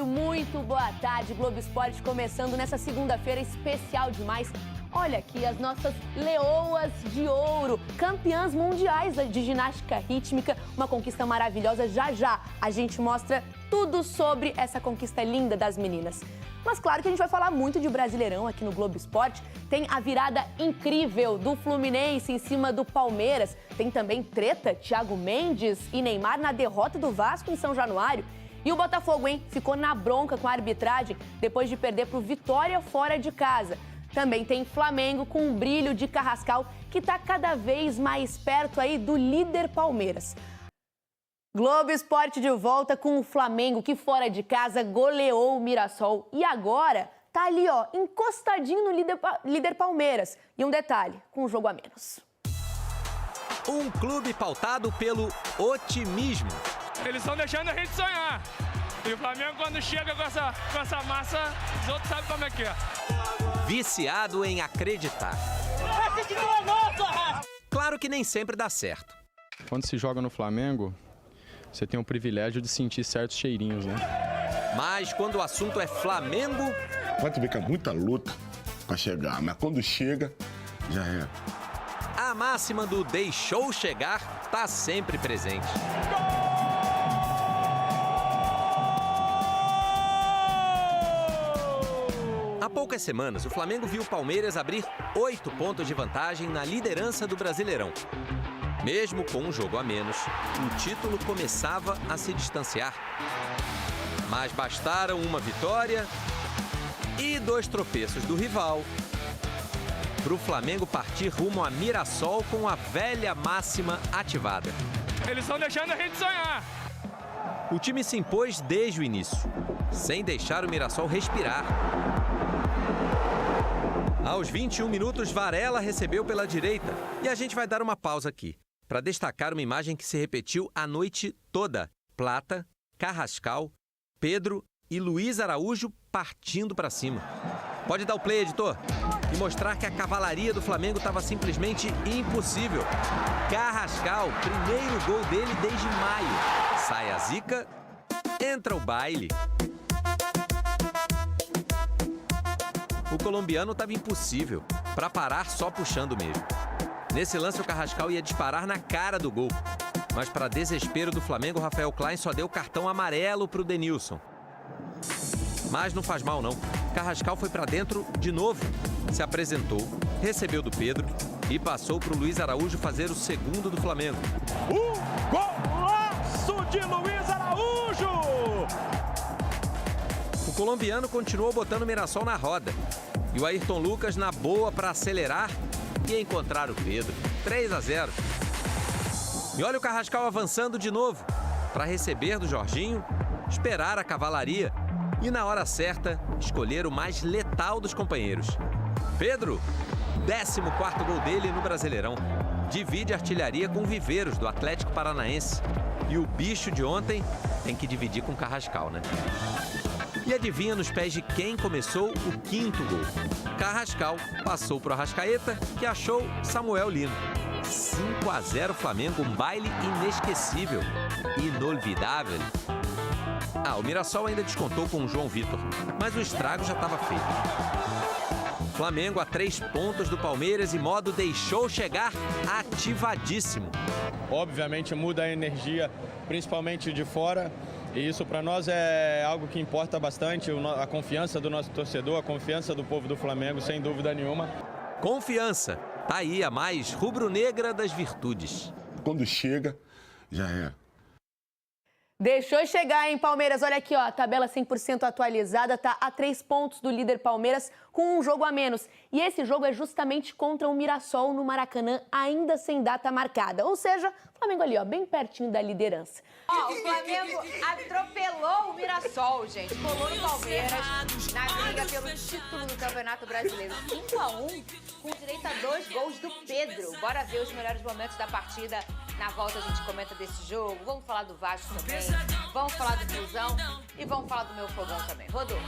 gente, muito boa tarde. Globo Esporte começando nessa segunda-feira especial demais. Olha aqui as nossas leoas de ouro, campeãs mundiais de ginástica rítmica, uma conquista maravilhosa. Já já a gente mostra tudo sobre essa conquista linda das meninas. Mas claro que a gente vai falar muito de Brasileirão aqui no Globo Esporte. Tem a virada incrível do Fluminense em cima do Palmeiras. Tem também treta, Thiago Mendes e Neymar na derrota do Vasco em São Januário. E o Botafogo, hein? Ficou na bronca com a arbitragem depois de perder para o Vitória fora de casa. Também tem Flamengo com um brilho de Carrascal que está cada vez mais perto aí do líder Palmeiras. Globo Esporte de volta com o Flamengo, que fora de casa goleou o Mirassol. E agora tá ali, ó, encostadinho no líder Palmeiras. E um detalhe, com um jogo a menos. Um clube pautado pelo otimismo. Eles estão deixando a gente sonhar. E o Flamengo, quando chega com essa massa, os outros sabem como é que é. Viciado em acreditar. Claro que nem sempre dá certo. Quando se joga no Flamengo, você tem o privilégio de sentir certos cheirinhos, né? Mas quando o assunto é Flamengo... Pode ver que é muita luta para chegar, mas quando chega, já é. A máxima do deixou chegar tá sempre presente. Há poucas semanas, o Flamengo viu o Palmeiras abrir 8 pontos de vantagem na liderança do Brasileirão. Mesmo com um jogo a menos, o título começava a se distanciar. Mas bastaram uma vitória e 2 tropeços do rival para o Flamengo partir rumo a Mirassol com a velha máxima ativada. Eles estão deixando a gente sonhar. O time se impôs desde o início, sem deixar o Mirassol respirar. Aos 21 minutos, Varela recebeu pela direita. E a gente vai dar uma pausa aqui, para destacar uma imagem que se repetiu a noite toda. Plata, Carrascal, Pedro e Luiz Araújo partindo para cima. Pode dar o play, editor, e mostrar que a cavalaria do Flamengo estava simplesmente impossível. Carrascal, primeiro gol dele desde maio. Sai a zica, entra o baile. O colombiano estava impossível, para parar só puxando mesmo. Nesse lance, o Carrascal ia disparar na cara do gol. Mas, para desespero do Flamengo, o Rafael Klein só deu cartão amarelo para o Denilson. Mas não faz mal, não. Carrascal foi para dentro de novo, se apresentou, recebeu do Pedro e passou para o Luiz Araújo fazer o segundo do Flamengo. Golaço de Luiz Araújo! O colombiano continuou botando o Mirassol na roda. E o Ayrton Lucas na boa para acelerar e encontrar o Pedro. 3-0. E olha o Carrascal avançando de novo para receber do Jorginho, esperar a cavalaria e, na hora certa, escolher o mais letal dos companheiros. Pedro, 14º gol dele no Brasileirão. Divide a artilharia com o Viveiros, do Atlético Paranaense. E o bicho de ontem tem que dividir com o Carrascal, né? E adivinha nos pés de quem começou o 5º gol? Carrascal passou para o Arrascaeta, que achou Samuel Lino. 5-0 Flamengo, um baile inesquecível, inolvidável. O Mirassol ainda descontou com o João Vitor, mas o estrago já estava feito. Flamengo a 3 pontos do Palmeiras e modo deixou chegar ativadíssimo. Obviamente muda a energia, principalmente de fora. E isso para nós é algo que importa bastante, a confiança do nosso torcedor, a confiança do povo do Flamengo, sem dúvida nenhuma. Confiança, tá aí a mais rubro-negra das virtudes. Quando chega, já é. Deixou chegar, hein, Palmeiras? Olha aqui, ó, a tabela 100% atualizada, tá a 3 pontos do líder Palmeiras com um jogo a menos. E esse jogo é justamente contra o Mirassol no Maracanã, ainda sem data marcada. Ou seja, o Flamengo ali, ó, bem pertinho da liderança. Ó, o Flamengo atropelou o Mirassol, gente. Colou no Palmeiras na briga pelo título do Campeonato Brasileiro. 5-1, com direito a 2 gols do Pedro. Bora ver os melhores momentos da partida. Na volta a gente comenta desse jogo. Vamos falar do Vasco também. Vamos falar do Fusão e vamos falar do meu fogão também. Rodou.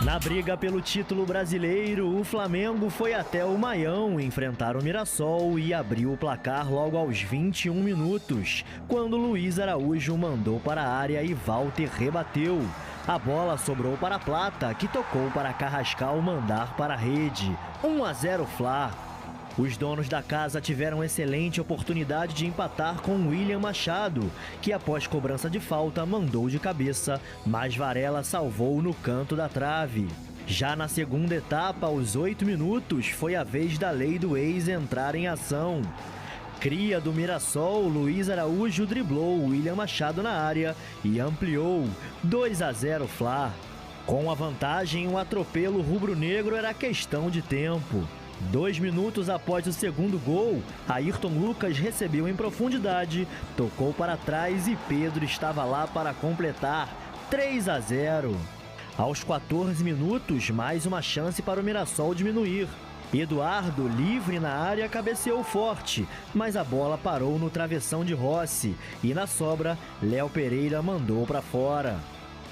Na briga pelo título brasileiro, o Flamengo foi até o Maião enfrentar o Mirassol e abriu o placar logo aos 21 minutos, quando Luiz Araújo mandou para a área e Walter rebateu. A bola sobrou para Plata, que tocou para Carrascal mandar para a rede. 1-0 Fla. Os donos da casa tiveram excelente oportunidade de empatar com William Machado, que após cobrança de falta mandou de cabeça, mas Varela salvou no canto da trave. Já na segunda etapa, aos 8 minutos, foi a vez da lei do ex entrar em ação. Cria do Mirassol, Luiz Araújo driblou William Machado na área e ampliou. 2-0 Fla. Com a vantagem, o atropelo rubro-negro era questão de tempo. 2 minutos após o segundo gol, Ayrton Lucas recebeu em profundidade, tocou para trás e Pedro estava lá para completar. 3-0. Aos 14 minutos, mais uma chance para o Mirassol diminuir. Eduardo, livre na área, cabeceou forte, mas a bola parou no travessão de Rossi e na sobra, Léo Pereira mandou para fora.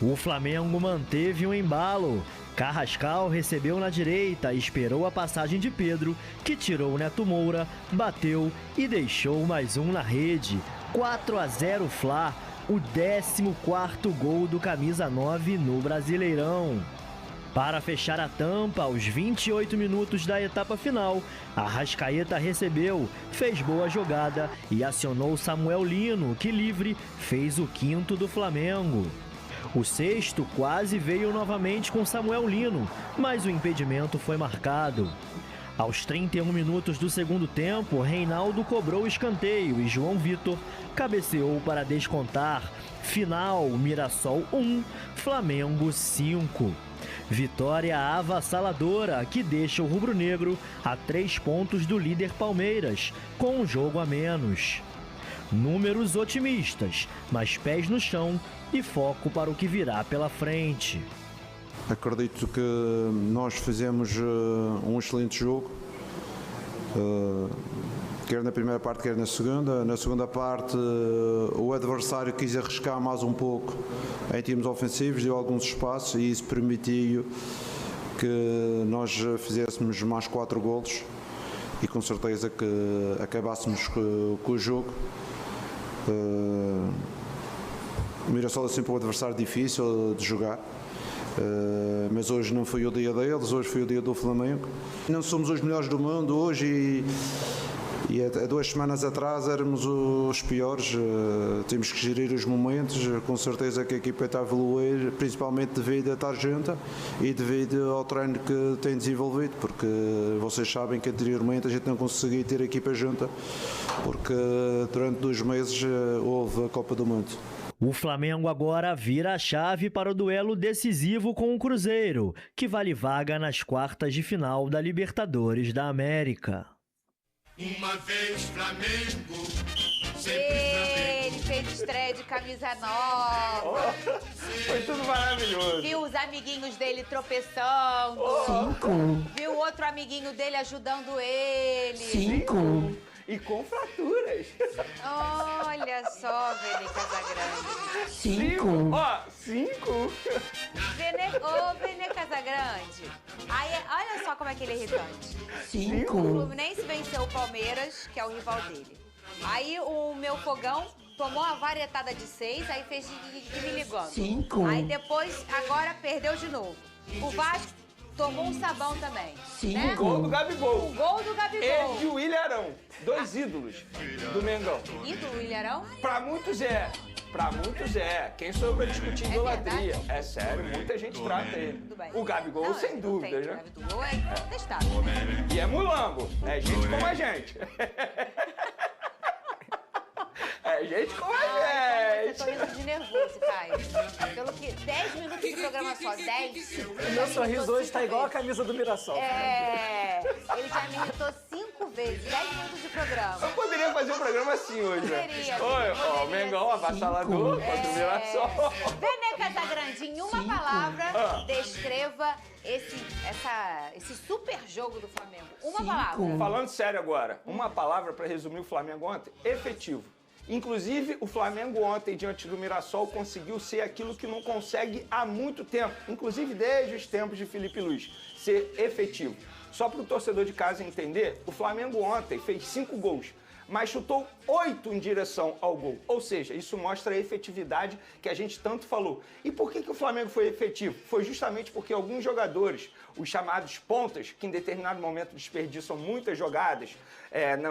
O Flamengo manteve o embalo. Carrascal recebeu na direita, esperou a passagem de Pedro, que tirou Neto Moura, bateu e deixou mais um na rede. 4-0 Fla, o 14º gol do camisa 9 no Brasileirão. Para fechar a tampa, aos 28 minutos da etapa final, Arrascaeta recebeu, fez boa jogada e acionou Samuel Lino, que livre fez o 5º do Flamengo. O 6º quase veio novamente com Samuel Lino, mas o impedimento foi marcado. Aos 31 minutos do segundo tempo, Reinaldo cobrou o escanteio e João Vitor cabeceou para descontar. Final, Mirassol 1, Flamengo 5. Vitória avassaladora que deixa o rubro-negro a 3 pontos do líder Palmeiras, com um jogo a menos. Números otimistas, mas pés no chão e foco para o que virá pela frente. Acredito que nós fizemos um excelente jogo, quer na primeira parte, quer na segunda. Na segunda parte, o adversário quis arriscar mais um pouco em termos ofensivos, deu alguns espaços e isso permitiu que nós fizéssemos mais 4 golos e com certeza que acabássemos com o jogo. O Mirassol é sempre um adversário difícil de jogar, mas hoje não foi o dia deles, hoje foi o dia do Flamengo. Não somos os melhores do mundo hoje e há 2 semanas atrás éramos os piores. Temos que gerir os momentos, com certeza que a equipa está a evoluir, principalmente devido à tarjeta e devido ao treino que tem desenvolvido, porque vocês sabem que anteriormente a gente não conseguia ter a equipa junta, porque durante 2 meses houve a Copa do Mundo. O Flamengo agora vira a chave para o duelo decisivo com o Cruzeiro, que vale vaga nas quartas de final da Libertadores da América. Uma vez Flamengo, Ele fez estreia de camisa nova. Foi tudo maravilhoso. Viu os amiguinhos dele tropeçando. 5. Viu outro amiguinho dele ajudando ele. 5. E com fraturas. Olha só, Vene Casagrande. 5. Ó, 5. Ô, Vene Casagrande. Aí, olha só como é que ele é irritante. 5. O Fluminense venceu o Palmeiras, que é o rival dele. Aí o meu fogão tomou uma varetada de 6, aí fez de me ligando. 5. Aí depois, agora perdeu de novo. O Vasco tomou um sabão também. 5. Né? Gol do Gabigol. O gol do Gabigol. Ele e o William Arão, 2 ídolos do Mengão. Ídolo, Ilharão? Pra muitos é. Pra muitos é. Quem sou eu pra discutir idolatria? É sério, muita gente trata ele. Tudo bem. O Gabigol, Não, sem não dúvida, tem, né? O Gabigol é incontestável. E é mulambo. É gente como a gente. É gente como a Eu tô gente. rindo de nervoso, Caio. Pelo que 10 minutos de programa só, 10. O meu sorriso hoje tá igual a camisa do Mirassol. Ele já me irritou 5 vezes, 10 minutos de programa. Eu poderia fazer um programa assim hoje, né? Poderia, Oi, ó, poderia. o Mengão avassalador contra o Mirassol. Vene Casagrande, em uma palavra, descreva esse super jogo do Flamengo. Uma palavra. Falando sério agora, uma palavra pra resumir o Flamengo ontem: efetivo. Inclusive, o Flamengo ontem, diante do Mirassol, conseguiu ser aquilo que não consegue há muito tempo, inclusive desde os tempos de Felipe Luiz, ser efetivo. Só para o torcedor de casa entender, o Flamengo ontem fez 5 gols, mas chutou 8 em direção ao gol. Ou seja, isso mostra a efetividade que a gente tanto falou. E por que o Flamengo foi efetivo? Foi justamente porque alguns jogadores, os chamados pontas, que em determinado momento desperdiçam muitas jogadas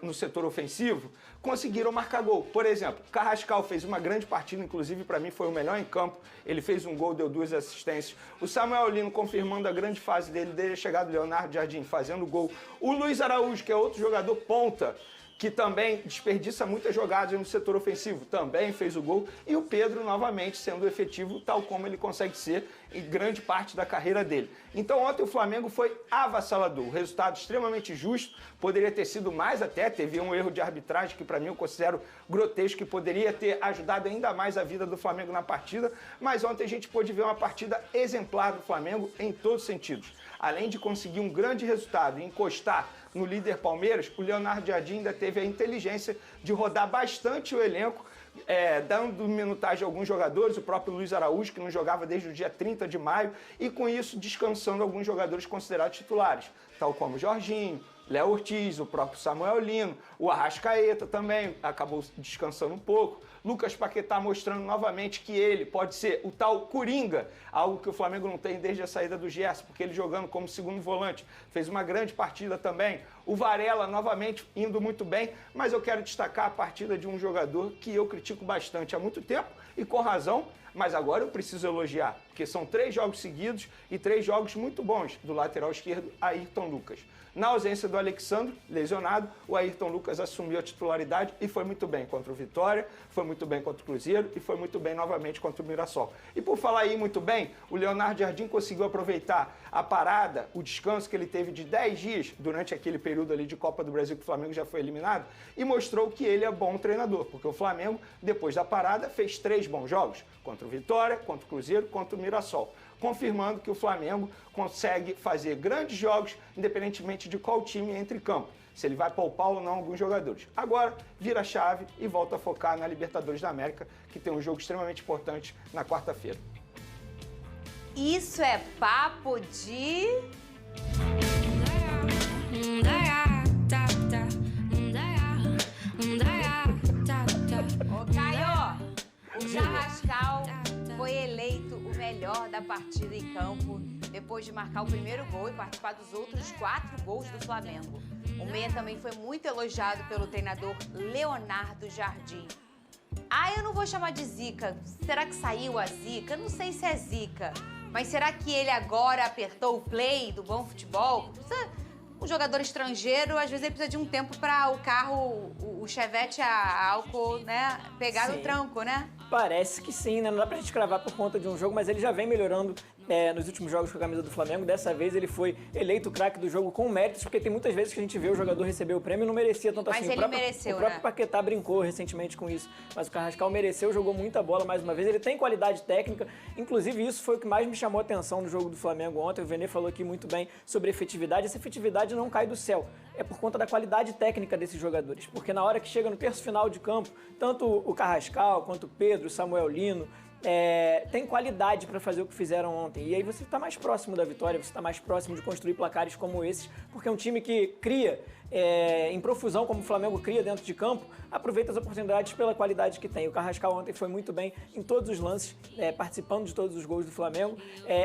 no setor ofensivo, conseguiram marcar gol. Por exemplo, o Carrascal fez uma grande partida, inclusive para mim foi o melhor em campo. Ele fez um gol, deu 2 assistências. O Samuel Lino confirmando a grande fase dele, desde a chegada do Leonardo Jardim, fazendo gol. O Luiz Araújo, que é outro jogador ponta, que também desperdiça muitas jogadas no setor ofensivo, também fez o gol. E o Pedro, novamente, sendo efetivo, tal como ele consegue ser em grande parte da carreira dele. Então, ontem o Flamengo foi avassalador. O resultado extremamente justo, poderia ter sido mais até, teve um erro de arbitragem que, para mim, eu considero grotesco, que poderia ter ajudado ainda mais a vida do Flamengo na partida. Mas ontem a gente pôde ver uma partida exemplar do Flamengo em todos os sentidos. Além de conseguir um grande resultado e encostar no líder Palmeiras, o Leonardo Jardim ainda teve a inteligência de rodar bastante o elenco, dando minutagem a alguns jogadores, o próprio Luiz Araújo, que não jogava desde o dia 30 de maio, e com isso descansando alguns jogadores considerados titulares, tal como Jorginho, Léo Ortiz, o próprio Samuel Lino, o Arrascaeta também acabou descansando um pouco. Lucas Paquetá mostrando novamente que ele pode ser o tal Coringa, algo que o Flamengo não tem desde a saída do Gerson, porque ele jogando como segundo volante fez uma grande partida também. O Varela novamente indo muito bem, mas eu quero destacar a partida de um jogador que eu critico bastante há muito tempo e com razão, mas agora eu preciso elogiar, porque são 3 jogos seguidos e 3 jogos muito bons do lateral esquerdo, Ayrton Lucas. Na ausência do Alexandre, lesionado, o Ayrton Lucas assumiu a titularidade e foi muito bem contra o Vitória, foi muito bem contra o Cruzeiro e foi muito bem novamente contra o Mirassol. E por falar aí muito bem, o Leonardo Jardim conseguiu aproveitar a parada, o descanso que ele teve de 10 dias durante aquele período ali de Copa do Brasil que o Flamengo já foi eliminado e mostrou que ele é bom treinador, porque o Flamengo, depois da parada, fez 3 bons jogos, contra o Vitória, contra o Cruzeiro, contra o Mirassol, confirmando que o Flamengo consegue fazer grandes jogos, independentemente de qual time entre em campo, se ele vai poupar ou não alguns jogadores. Agora, vira a chave e volta a focar na Libertadores da América, que tem um jogo extremamente importante na quarta-feira. Isso é papo de... Ô, Caio, o Carrascal foi eleito o melhor da partida em campo, depois de marcar o primeiro gol e participar dos outros 4 gols do Flamengo. O meia também foi muito elogiado pelo treinador Leonardo Jardim. Eu não vou chamar de zica. Será que saiu a zica? Não sei se é zica. Mas será que ele agora apertou o play do bom futebol? Um jogador estrangeiro, às vezes ele precisa de um tempo para o carro, o Chevette a álcool, né, pegar no tranco, né? Parece que sim, né? Não dá pra gente cravar por conta de um jogo, mas ele já vem melhorando nos últimos jogos com a camisa do Flamengo. Dessa vez ele foi eleito o craque do jogo com méritos, porque tem muitas vezes que a gente vê o jogador receber o prêmio e não merecia tanto assim. Mas ele mereceu, o próprio Paquetá brincou recentemente com isso, mas o Carrascal mereceu, jogou muita bola mais uma vez. Ele tem qualidade técnica, inclusive isso foi o que mais me chamou a atenção no jogo do Flamengo ontem. O Vene falou aqui muito bem sobre efetividade. Essa efetividade não cai do céu, é por conta da qualidade técnica desses jogadores, porque na hora que chega no terço final de campo, tanto o Carrascal quanto o Pedro, o Samuel Lino, tem qualidade para fazer o que fizeram ontem. E aí você está mais próximo da vitória, você está mais próximo de construir placares como esses, porque é um time que cria em profusão, como o Flamengo cria dentro de campo, aproveita as oportunidades pela qualidade que tem. O Carrascal ontem foi muito bem em todos os lances, participando de todos os gols do Flamengo,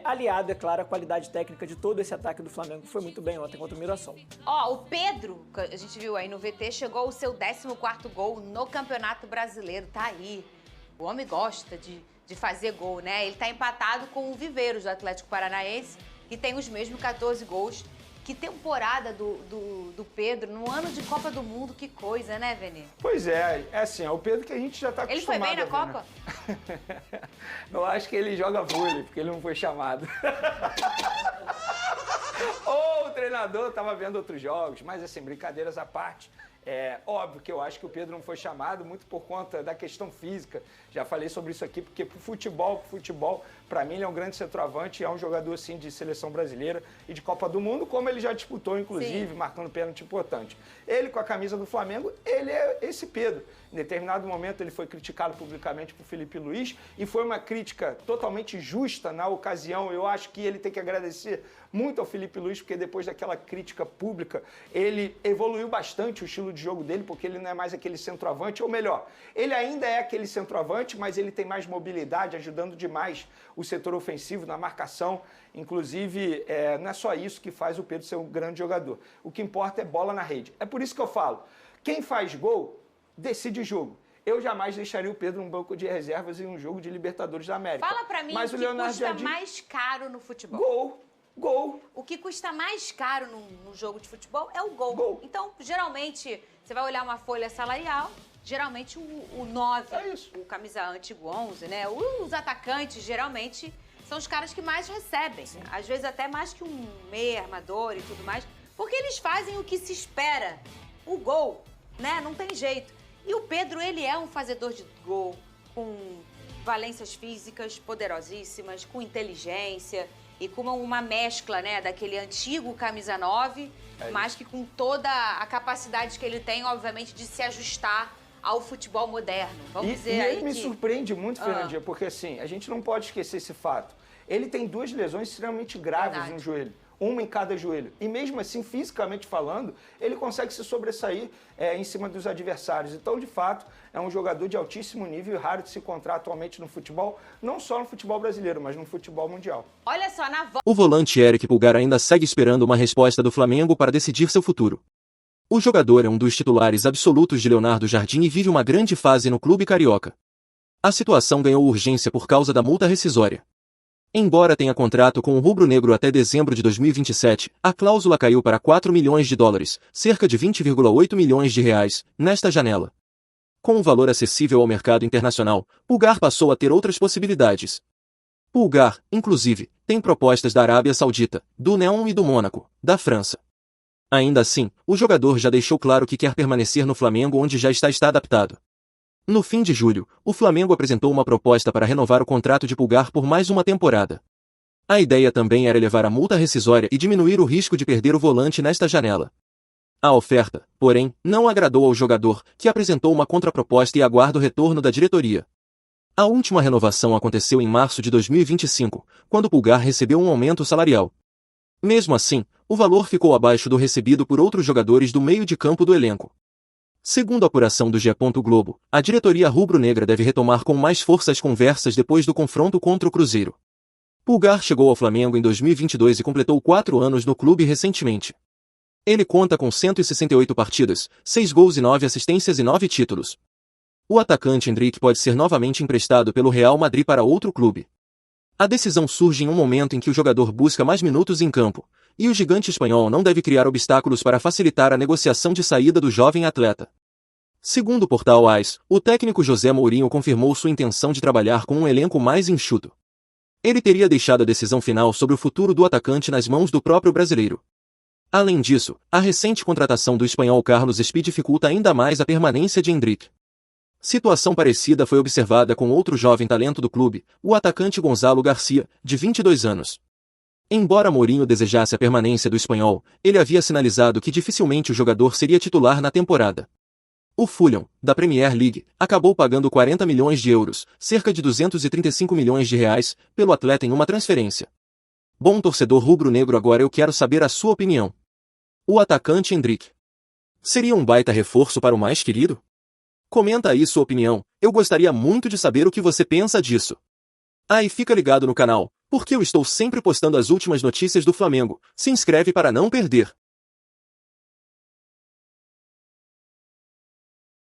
aliado, é claro, à qualidade técnica de todo esse ataque do Flamengo, que foi muito bem ontem contra o Mirassol. O Pedro, que a gente viu aí no VT, chegou ao seu 14º gol no Campeonato Brasileiro, tá aí. O homem gosta de fazer gol, né? Ele tá empatado com o Viveiros do Atlético Paranaense, que tem os mesmos 14 gols. Que temporada do Pedro no ano de Copa do Mundo, que coisa, né, Vene? Pois é assim, é o Pedro que a gente já tá acostumado. Ele foi bem na Copa? Eu acho que ele joga vôlei, porque ele não foi chamado. Ou o treinador tava vendo outros jogos, mas assim, brincadeiras à parte. Óbvio que eu acho que o Pedro não foi chamado muito por conta da questão física. Já falei sobre isso aqui, porque pro futebol, Para mim, ele é um grande centroavante e é um jogador, assim, de seleção brasileira e de Copa do Mundo, como ele já disputou, inclusive, marcando pênalti importante. Ele, com a camisa do Flamengo, ele é esse Pedro. Em determinado momento, ele foi criticado publicamente por Felipe Luiz e foi uma crítica totalmente justa na ocasião. Eu acho que ele tem que agradecer muito ao Felipe Luiz, porque depois daquela crítica pública, ele evoluiu bastante o estilo de jogo dele, porque ele não é mais aquele centroavante, ou melhor, ele ainda é aquele centroavante, mas ele tem mais mobilidade, ajudando demais o setor ofensivo na marcação. Inclusive, não é só isso que faz o Pedro ser um grande jogador. O que importa é bola na rede. É por isso que eu falo, quem faz gol, decide jogo. Eu jamais deixaria o Pedro num banco de reservas em um jogo de Libertadores da América. Fala pra mim o que custa mais caro no futebol. Gol. O que custa mais caro num jogo de futebol é o gol. Então, geralmente, você vai olhar uma folha salarial, geralmente o 9, o camisa antigo 11, né? Os atacantes, geralmente, são os caras que mais recebem. Sim. Às vezes até mais que um meia, armador e tudo mais, porque eles fazem o que se espera, o gol, né? Não tem jeito. E o Pedro, ele é um fazedor de gol, com valências físicas poderosíssimas, com inteligência e com uma mescla, né, daquele antigo camisa 9, mas que com toda a capacidade que ele tem, obviamente, de se ajustar ao futebol moderno. Vamos dizer aí ele me surpreende muito, Fernandinha, porque assim, a gente não pode esquecer esse fato. Ele tem 2 lesões extremamente graves no joelho. Uma em cada joelho. E mesmo assim, fisicamente falando, ele consegue se sobressair em cima dos adversários. Então, de fato, é um jogador de altíssimo nível e raro de se encontrar atualmente no futebol, não só no futebol brasileiro, mas no futebol mundial. Olha só, O volante Eric Pulgar ainda segue esperando uma resposta do Flamengo para decidir seu futuro. O jogador é um dos titulares absolutos de Leonardo Jardim e vive uma grande fase no clube carioca. A situação ganhou urgência por causa da multa rescisória. Embora tenha contrato com o rubro-negro até dezembro de 2027, a cláusula caiu para 4 milhões de dólares, cerca de 20,8 milhões de reais, nesta janela. Com um valor acessível ao mercado internacional, Pulgar passou a ter outras possibilidades. Pulgar, inclusive, tem propostas da Arábia Saudita, do Neon e do Mônaco, da França. Ainda assim, o jogador já deixou claro que quer permanecer no Flamengo, onde já está adaptado. No fim de julho, o Flamengo apresentou uma proposta para renovar o contrato de Pulgar por mais uma temporada. A ideia também era elevar a multa rescisória e diminuir o risco de perder o volante nesta janela. A oferta, porém, não agradou ao jogador, que apresentou uma contraproposta e aguarda o retorno da diretoria. A última renovação aconteceu em março de 2025, quando Pulgar recebeu um aumento salarial. Mesmo assim, o valor ficou abaixo do recebido por outros jogadores do meio de campo do elenco. Segundo a apuração do G. Globo, a diretoria rubro-negra deve retomar com mais força as conversas depois do confronto contra o Cruzeiro. Pulgar chegou ao Flamengo em 2022 e completou 4 anos no clube recentemente. Ele conta com 168 partidas, 6 gols e 9 assistências e 9 títulos. O atacante Endrick pode ser novamente emprestado pelo Real Madrid para outro clube. A decisão surge em um momento em que o jogador busca mais minutos em campo, e o gigante espanhol não deve criar obstáculos para facilitar a negociação de saída do jovem atleta. Segundo o portal AS, o técnico José Mourinho confirmou sua intenção de trabalhar com um elenco mais enxuto. Ele teria deixado a decisão final sobre o futuro do atacante nas mãos do próprio brasileiro. Além disso, a recente contratação do espanhol Carlos Espí dificulta ainda mais a permanência de Endrick. Situação parecida foi observada com outro jovem talento do clube, o atacante Gonzalo Garcia, de 22 anos. Embora Mourinho desejasse a permanência do espanhol, ele havia sinalizado que dificilmente o jogador seria titular na temporada. O Fulham, da Premier League, acabou pagando 40 milhões de euros, cerca de 235 milhões de reais, pelo atleta em uma transferência. Bom torcedor rubro-negro, agora eu quero saber a sua opinião. O atacante Endrick seria um baita reforço para o mais querido? Comenta aí sua opinião, eu gostaria muito de saber o que você pensa disso. E fica ligado no canal, porque eu estou sempre postando as últimas notícias do Flamengo. Se inscreve para não perder.